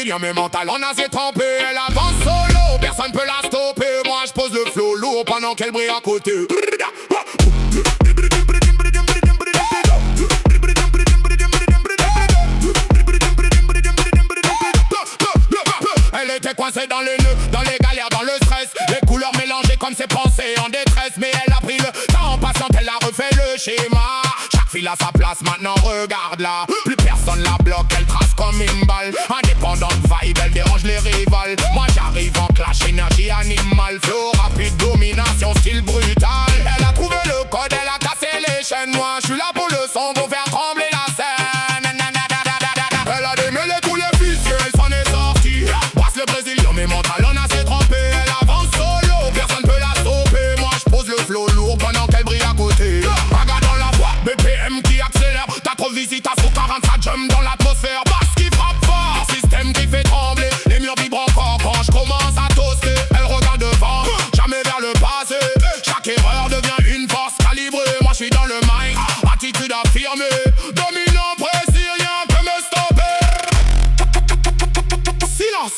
brésilien, mais mental en a s'est trempé. Elle avance solo, personne peut la stopper. Moi je pose le flow lourd pendant qu'elle brille à côté. Elle était coincée dans les nœuds, dans les galères, dans le stress. Les couleurs mélangées comme ses pensées en détresse. Mais elle a pris le temps en passant, elle a refait le schéma. Chaque fille a sa place, maintenant regarde-la. Plus personne la bloque, elle trace comme une balle. Indépendante vibe, elle dérange les rivales. Moi j'arrive en clash, énergie animale. Flow rapide, domination, style brutal. Elle a trouvé le code, elle a cassé les chaînes. Moi je suis là pour le son, pour faire trembler la scène. Elle a démêlé tous les vicieux, elle s'en est sortie. Brasse le brésilien, mais mental en a s'est trompé. Elle avance solo, personne peut la stopper. Moi je pose le flow lourd pendant qu'elle brille à côté. Raga dans la voix, BPM qui accélère. T'as trop visite, à 140, ça jump dans l'atmosphère. Basse qui frappe fort, système qui fait trembler. Les murs vibrent encore quand je commence à toaster. Elle regarde devant, jamais vers le passé. Chaque erreur devient une force calibrée. Moi je suis dans le mic, attitude affirmée. Dominant, précis, rien peut me stopper. Silence.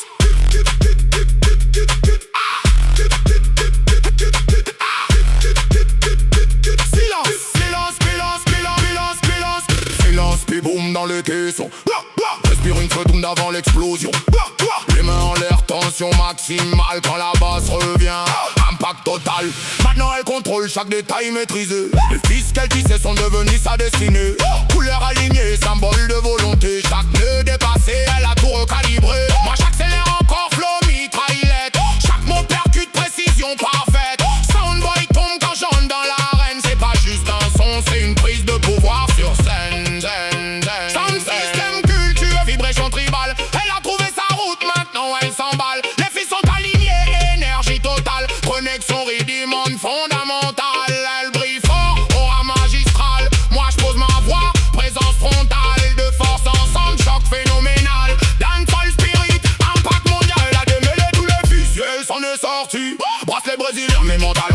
Silence, puis boum dans le caisson. Respire une seconde avant l'explosion. Les mains en l'air, tension maximale quand la basse revient. Impact total. Maintenant elle contrôle chaque détail maîtrisé. Les fils qu'elle tissait sont devenus sa destinée. Couleur alignée, symbole de volonté. Chaque nœud dépassé, elle a tout recalibré. Moi j'accélère encore, flow mitraillette. Chaque mot percute, précision parfaite. Soundboy tombe quand j'entre dans l'arène. C'est pas juste un son, c'est une prise de pouvoir sur scène. Sound system culture, vibration tribale. Elle a trouvé sa route, maintenant elle s'emballe. Les filles sont alignées, énergie totale. Connexion rudiments fondamentale. Elle brille fort, aura magistral. Moi je pose ma voix, présence frontale. De force ensemble, choc phénoménal. Dancehall spirit, impact mondial. Elle a démêlé tous les vicieux, elle s'en est sortie. Brasse les brésiliens, mais mental